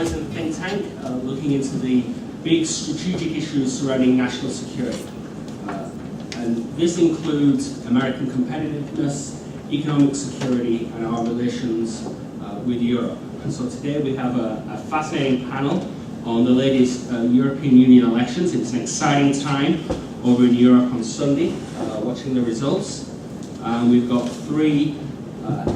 bipartisan think tank looking into the big strategic issues surrounding national security. And this includes American competitiveness, economic security, and our relations with Europe. And so today we have a fascinating panel on the latest European Union elections. It's an exciting time over in Europe on Sunday, watching the results. And we've got three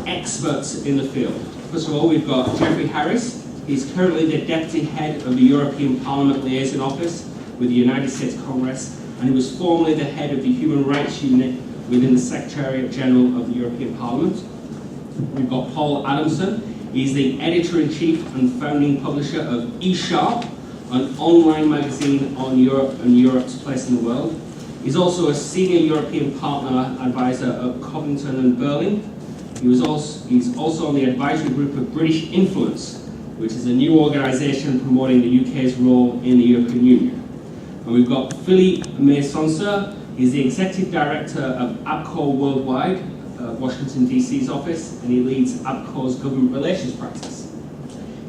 experts in the field. First of all, we've got Geoffrey Harris. He's currently the Deputy Head of the European Parliament Liaison Office with the United States Congress, and he was formerly the head of the Human Rights Unit within the Secretariat General of the European Parliament. We've got Paul Adamson. He's the Editor-in-Chief and founding publisher of eSharp, an online magazine on Europe and Europe's place in the world. He's also a senior European partner advisor at Covington and Burling. He's also on the advisory group of British Influence, which is a new organisation promoting the UK's role in the European Union. And we've got Philippe Maze-Sencier. He's the Executive Director of ABCO Worldwide, Washington DC's office, and he leads ABCO's government relations practice.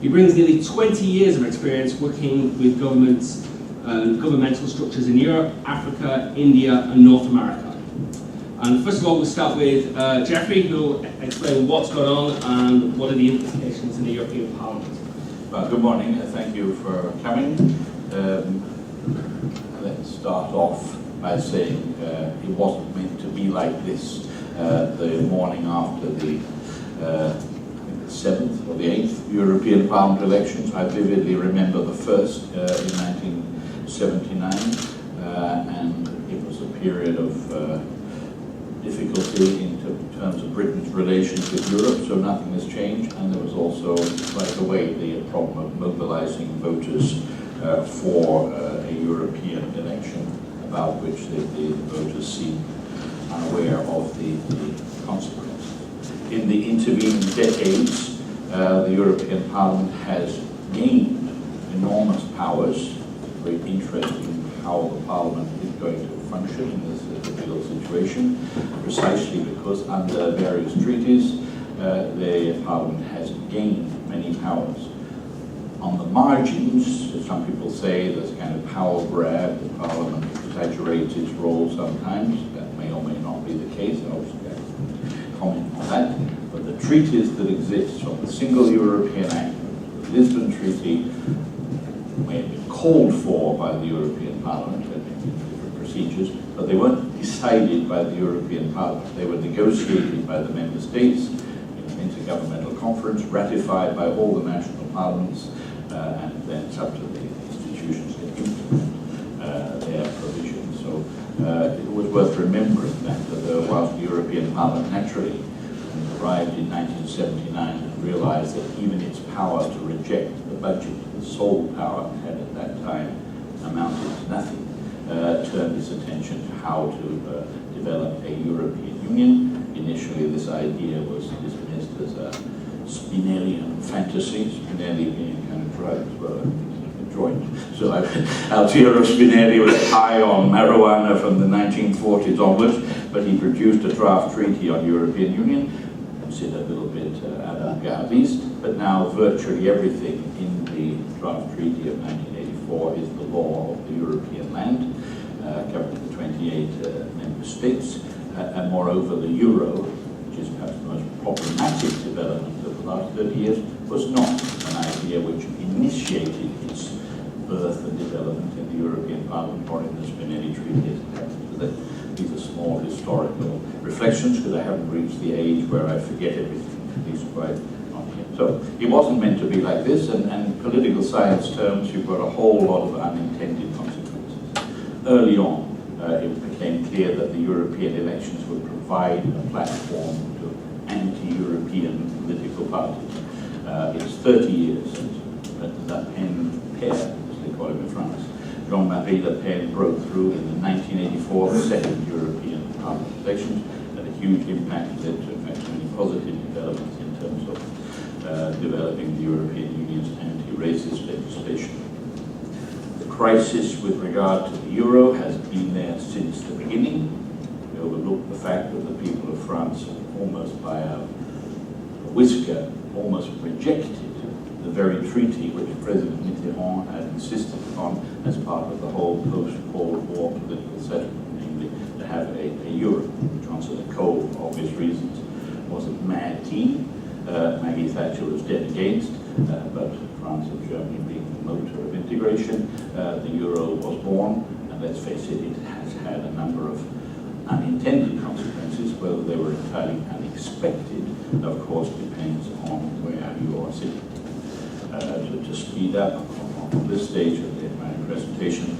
He brings nearly 20 years of experience working with governments and governmental structures in Europe, Africa, India, and North America. And first of all, we'll start with Geoffrey, who will explain what's going on and what are the implications in the European Parliament. Well, good morning. Thank you for coming. Let's start off by saying it wasn't meant to be like this the morning after the, I think the 7th or the 8th European Parliament elections. I vividly remember the first in 1979, and it was a period of difficulty in terms of Britain's relations with Europe, so nothing has changed, and there was also right away the problem of mobilizing voters for a European election about which the voters seemed unaware of the consequences. In the intervening decades, the European Parliament has gained enormous powers. Very interesting how the Parliament is going to function in this difficult situation, precisely because under various treaties, the Parliament has gained many powers. On the margins, as some people say, there's a kind of power grab. The Parliament exaggerates its role sometimes. That may or may not be the case. I also can't comment on that. But the treaties that exist on the Single European Act, the Lisbon Treaty, may have been called for by the European Parliament, different procedures, but they weren't decided by the European Parliament. They were negotiated by the member states in an intergovernmental conference, ratified by all the national parliaments, and then it's up to the institutions to implement their provisions. So it was worth remembering that whilst the European Parliament naturally arrived in 1979 and realized that even its power to reject the budget, the sole power it had at that time, amounted to nothing, turned its attention to how to develop a European Union. Initially, this idea was dismissed as a Spinellian fantasy, Spinelli being kind of drugs were a joint. So Altiero Spinelli was high on marijuana from the 1940s onwards, but he produced a draft treaty on European Union, considered a little bit avant-gardist, but now virtually everything in the draft treaty of 1984 is the law of the European land, covering the 28 member states, and moreover the euro, which is perhaps the most problematic development of the last 30 years, was not an idea which initiated its birth and development in the European Parliament or in the Spinelli Treaty as it happens today. These are small historical reflections because I haven't reached the age where I forget everything, at least quite not yet. So it wasn't meant to be like this, and in political science terms, you've got a whole lot of unintended consequences. Early on, it became clear that the European elections would provide a platform to anti-European political parties. It's 30 years since Le Pen, as they call it in France, Jean-Marie Le Pen broke through in the 1984 second European Parliament elections, had a huge impact, led to in fact many positive developments in terms of developing the European Union's anti-racist legislation. The crisis with regard to the euro has been there since the beginning. We overlooked the fact that the people of France, almost by a whisker, almost rejected the very treaty which President Mitterrand had insisted on as part of the whole post-Cold War political settlement, namely to have a euro, which Chancellor Kohl, for obvious reasons, was a mad teen. Maggie Thatcher was dead against, but France and Germany being the motor of integration, the euro was born, and let's face it, it has had a number of unintended consequences. Whether they were entirely unexpected, of course, depends on where you are sitting. To speed up on this stage of my presentation,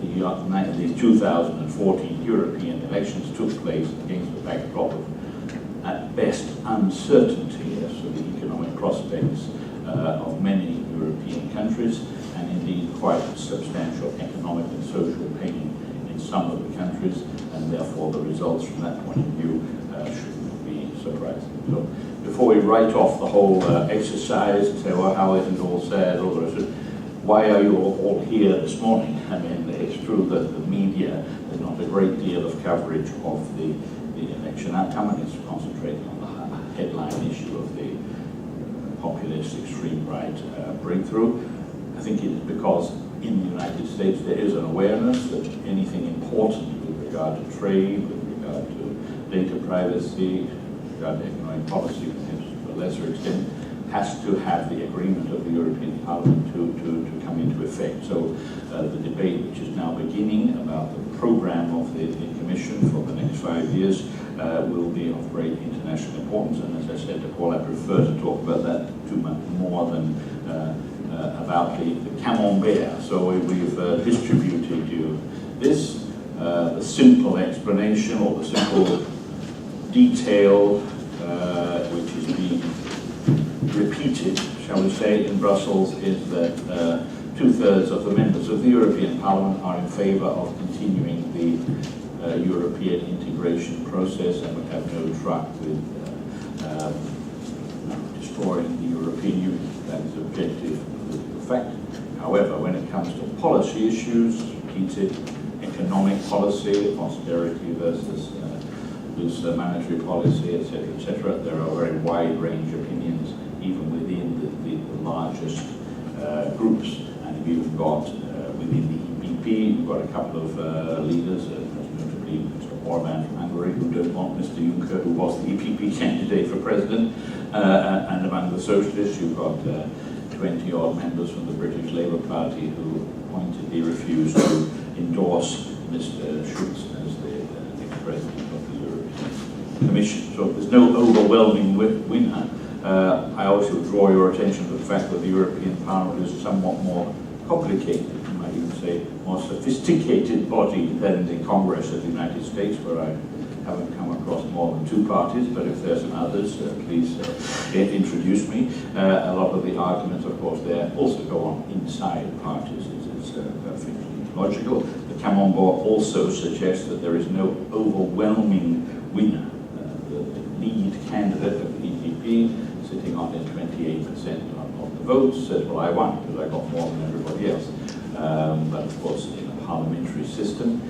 the 2014 European elections took place against the backdrop of, at best, uncertainty as to the economic prospects of many European countries, and indeed quite substantial economic and social pain in some of the countries, and therefore the results from that point of view shouldn't be surprising. So before we write off the whole exercise and say, well, how is it all sad, all the rest of it, why are you all here this morning? I mean, it's true that the media, there's not a great deal of coverage of the election outcome, and it's concentrating on the headline issue of the populist extreme right breakthrough. I think it is because in the United States there is an awareness that anything important with regard to trade, with regard to data privacy, with regard to economic policy, to a lesser extent, has to have the agreement of the European Parliament to come into effect. So the debate which is now beginning about the program of the Commission for the next 5 years will be of great international importance. And as I said to Paul, I prefer to talk about that too much more than about the camembert. So we've distributed you this, the simple explanation or the simple detail which is being repeated, shall we say, in Brussels, is that 2/3 of the members of the European Parliament are in favour of continuing the European integration process, and we have no truck with destroying the European Union. That is objective political fact. However, when it comes to policy issues, TTIP, economic policy, austerity versus loose monetary policy, etc., there are a very wide range of opinions, even within the largest groups. And we've got within the EPP, we've got a couple of leaders, notably Mr. Orban from Hungary, who don't want Mr. Juncker, who was the EPP candidate for president, and among the socialists, you've got 20-odd members from the British Labour Party who pointedly refused to endorse Mr. Schulz as the next president of the European Commission. So there's no overwhelming winner. I also draw your attention to the fact that the European Parliament is a somewhat more complicated, you might even say more sophisticated body than the Congress of the United States, where I haven't come across more than 2 parties, but if there's some others, please introduce me. A lot of the arguments, of course, there also go on inside parties. It's perfectly logical. The camembert also suggests that there is no overwhelming winner. The lead candidate of the EPP, sitting on 28% of the votes, says, well, I won because I got more than everybody else. But of course, in a parliamentary system,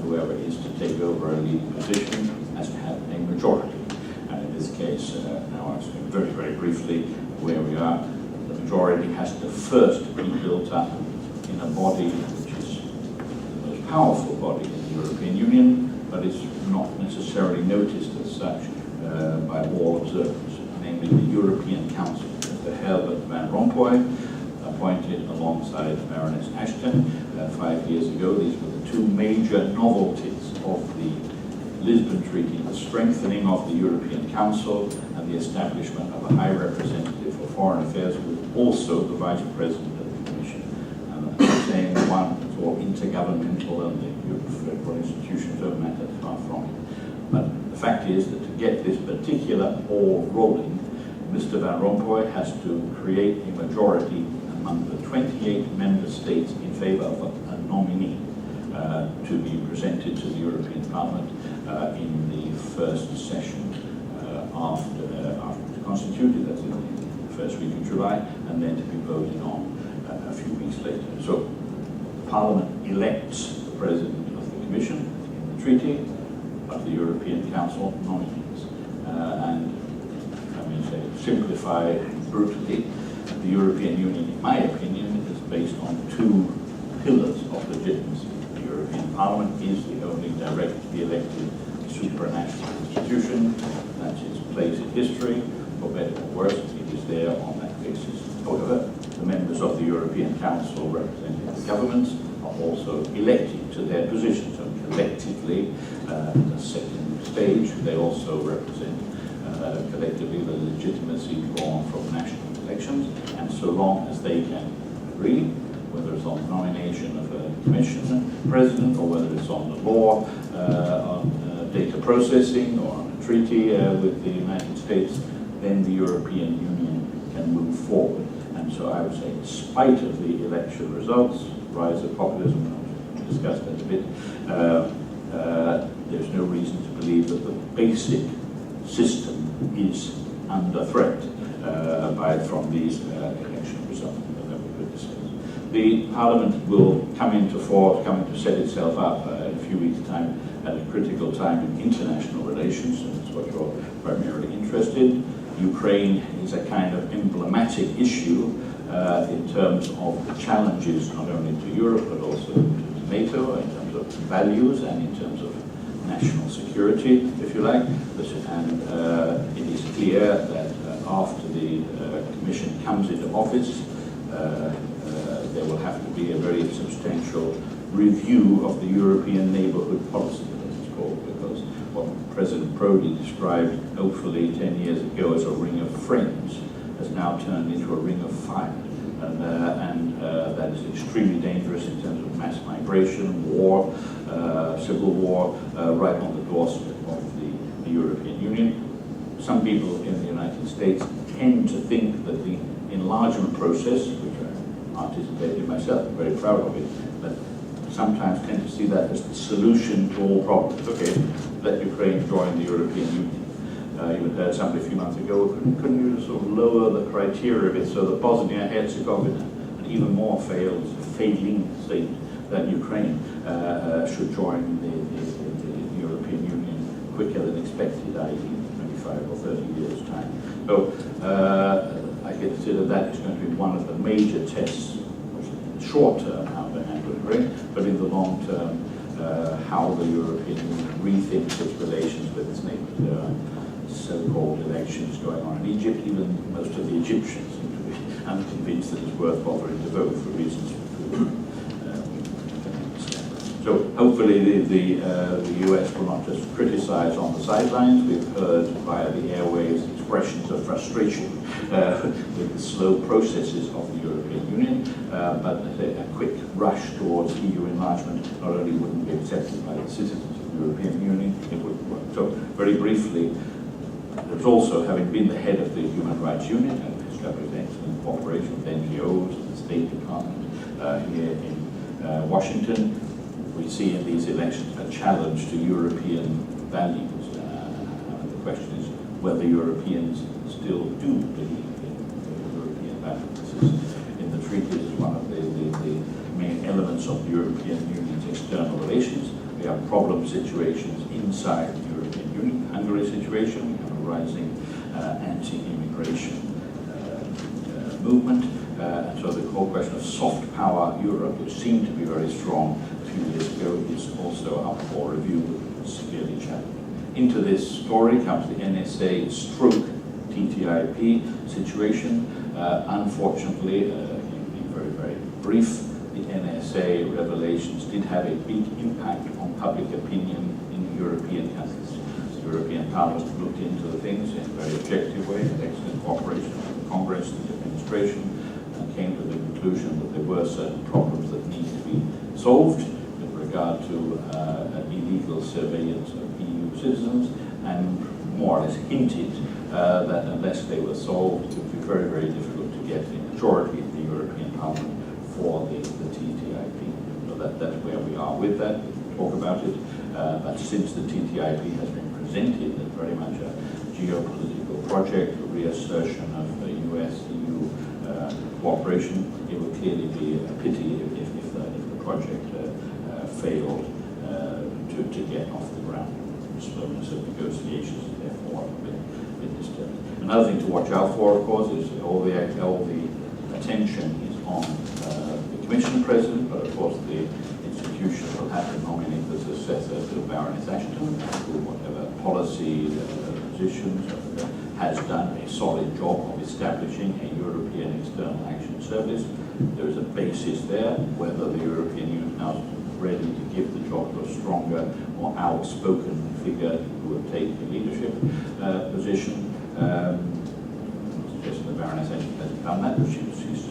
whoever is to take over a leading position has to have a majority. And in this case, now I'll explain very, very briefly where we are. The majority has to first be built up in a body which is the most powerful body in the European Union, but it's not necessarily noticed as such by all observers, namely the European Council. Mr. Herbert Van Rompuy, appointed alongside Baroness Ashton 5 years ago. These were the 2 major novelties of the Lisbon Treaty, the strengthening of the European Council and the establishment of a High Representative for Foreign Affairs, who was also the Vice President of the Commission. And I'm saying one is all intergovernmental and the federal institutions don't matter, far from it. But the fact is that to get this particular ball rolling, Mr. Van Rompuy has to create a majority among the 28 member states in favour of a nominee to be presented to the European Parliament in the first session after it's constituted, that's in the first week of July, and then to be voted on a few weeks later. So Parliament elects the President of the Commission in the treaty, but the European Council nominates. And may say, simplify brutally, the European Union, in my opinion, is based on two pillars of legitimacy. The European Parliament is the only directly elected supranational institution. That's its place in history, for better or worse, it is there on that basis. However, the members of the European Council representing the governments are also elected to their positions, and collectively, the second stage, they also represent collectively the legitimacy drawn from national elections, and so long as they can agree, whether it's on the nomination of a commission president, or whether it's on the law, on data processing, or on a treaty with the United States, then the European Union can move forward. And so I would say, in spite of the election results, rise of populism, we'll discuss that a bit, there's no reason to believe that the basic system is under threat from these election results that we could discuss. The Parliament will come into set itself up in a few weeks' time at a critical time in international relations, and that's what you're primarily interested in. Ukraine is a kind of emblematic issue in terms of the challenges not only to Europe but also to NATO in terms of values and in terms of national security, if you like. And it is clear that after the Commission comes into office, there will have to be a very substantial review of the European neighbourhood policy, as it's called, because what President Prodi described, hopefully 10 years ago, as a ring of friends, has now turned into a ring of fire. And that is extremely dangerous in terms of mass migration, war, civil war, right on the doorstep of the European Union. Some people in the United States tend to think that the enlargement process, which I participated in myself, I'm very proud of it, but sometimes tend to see that as the solution to all problems. Okay, let Ukraine join the European Union. You heard somebody a few months ago, couldn't you sort of lower the criteria of it so that Bosnia-Herzegovina, an even more failing state than Ukraine, should join the European Union quicker than expected, i.e. 25 or 30 years' time. So I consider that is going to be one of the major tests, short term, how to handle Ukraine, but in the long term, how the European Union rethinks its relations with its neighbors. There are so-called elections going on in Egypt. Even most of the Egyptians seem to be unconvinced that it's worth bothering to vote for reasons we can understand. So hopefully the US will not just criticize on the sidelines. We've heard via the airwaves expressions of frustration with the slow processes of the European Union, but a quick rush towards EU enlargement not only wouldn't be accepted by the citizens of the European Union, it wouldn't work. So very briefly, there's also, having been the head of the Human Rights Unit and established excellent cooperation with NGOs and the State Department here in Washington, we see in these elections a challenge to European values. And the question is whether Europeans still do believe in European values. This is, in the treaties, is one of the main elements of the European Union's external relations. We have problem situations inside the European Union. Hungary situation, we have a rising anti-immigration movement. And so the whole question of soft power Europe, which seemed to be very strong a few years ago, is also up for review, severely challenged. Into this story comes the NSA stroke TTIP situation. Unfortunately, being very, very brief, the NSA revelations did have a big impact on public opinion in European countries. The European Parliament looked into the things in a very objective way, had excellent cooperation with the Congress and the administration, and came to the conclusion that there were certain problems that need to be solved with regard to illegal surveillance of EU citizens, and more or less hinted that unless they were solved, it would be very, very difficult to get a majority in the European Parliament for the TTIP. So that's where we are with that. We'll talk about it. But since the TTIP has been presented as very much a geopolitical project, a reassertion of the US-EU cooperation, it would clearly be a pity if the project failed to get off the ground. slowness of negotiations and therefore a bit disturbing. Another thing to watch out for, of course, is all the attention is on the Commission President, but of course the institution will have to nominate the successor to Baroness Ashton, who, whatever policy positions, has done a solid job of establishing a European External Action Service. There is a basis there. Whether the European Union now is ready to give the job to a stronger, more outspoken figure who would take the leadership position. Suggesting the Baroness Ashton hasn't done that, but she's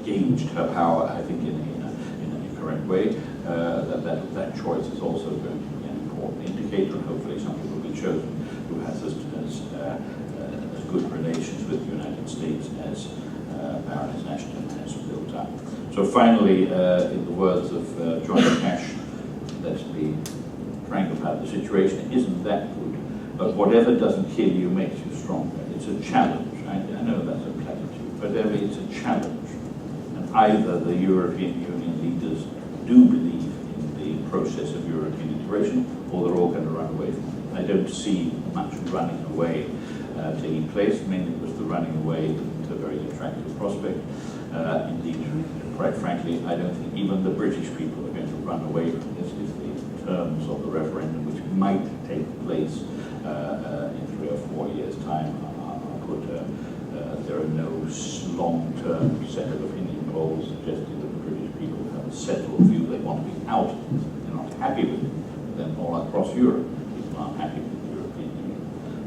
gauged her power, I think, in a correct way. That choice is also going to be an important indicator, and hopefully somebody will be chosen who has as good relations with the United States as Baroness Ashton has built up. So finally, in the words of Johnny Cash, let's be frank about the situation. Isn't that good? But whatever doesn't kill you makes you stronger. It's a challenge. I know that's a platitude, but it's a challenge. And either the European Union leaders do believe in the process of European integration, or they're all going to run away from it. I don't see much running away taking place, mainly because the running away isn't a very attractive prospect. Indeed, quite frankly, I don't think even the British people are going to run away from this if the terms of the referendum, which might take place in 3 or 4 years' time, are put. There are no long-term set of opinion polls suggesting that the British people have a settled view. They want to be out. They're not happy with it. Then all across Europe, people aren't happy with the European Union.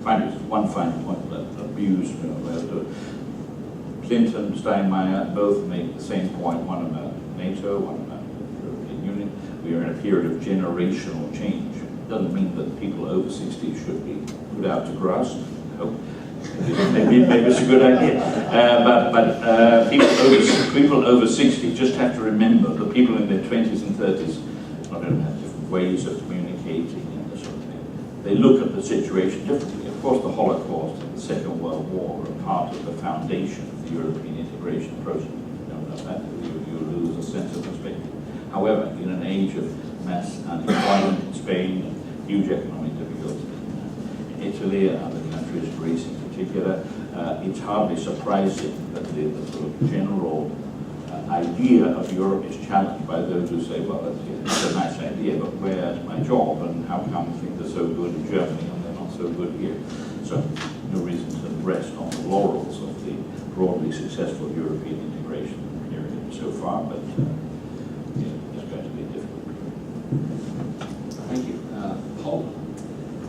Finally, just one final point about abuse. Clinton, Steinmeier both make the same point, one about NATO, one about the European Union. We are in a period of generational change. It doesn't mean that people over 60 should be put out to grass. No. Maybe it's a good idea. But people over 60 just have to remember that people in their 20s and 30s not only have different ways of communicating and this sort of thing. They look at the situation differently. Of course, the Holocaust and the Second World War are part of the foundation of the European integration process. You don't know that, you lose a sense of perspective. However, in an age of mass unemployment in Spain and huge economic difficulties in Italy and other countries, Greece in particular, it's hardly surprising that the sort of general idea of Europe is challenged by those who say, well, it's a nice idea, but where's my job and how come things are so good in Germany and they're not so good here? So no reason to rest on the laurels of the broadly successful European integration period so far, but it's going to be difficult. Thank you. Paul?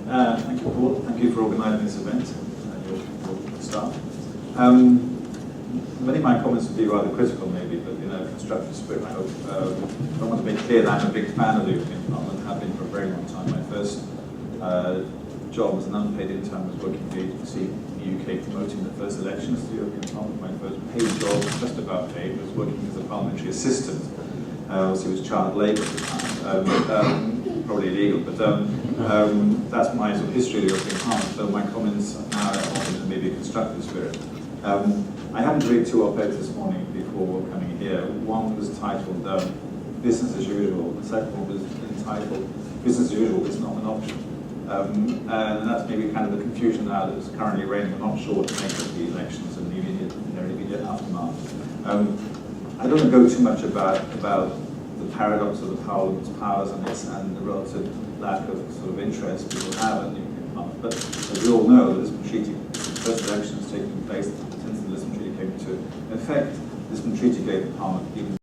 Thank you, Paul. Thank you for organising this event and your staff. Many of my comments would be rather critical, maybe, but constructive spirit, I hope. I want to make clear that I'm a big fan of the European Parliament, have been for a very long time. My first job as an unpaid intern was working for the agency in the UK promoting the first elections to the European Parliament. My first paid job, just about paid, was working as a parliamentary assistant. Obviously, it was child labour at the time, probably illegal, but that's my sort of history of the European Parliament. So my comments now are in maybe a constructive spirit. I happened to read 2 op-eds this morning before coming here. One was titled Business as Usual. The second one was entitled Business as Usual is not an option. And that's maybe kind of the confusion now that's currently reigning. We're not sure what to make of the elections and their immediate aftermath. I don't want to go too much about the paradox of the Parliament's powers and the relative lack of sort of interest people have in the European Parliament. But as we all know, the Lisbon Treaty, the first elections taking place since the Lisbon Treaty came into effect, the Lisbon Treaty gave the Parliament even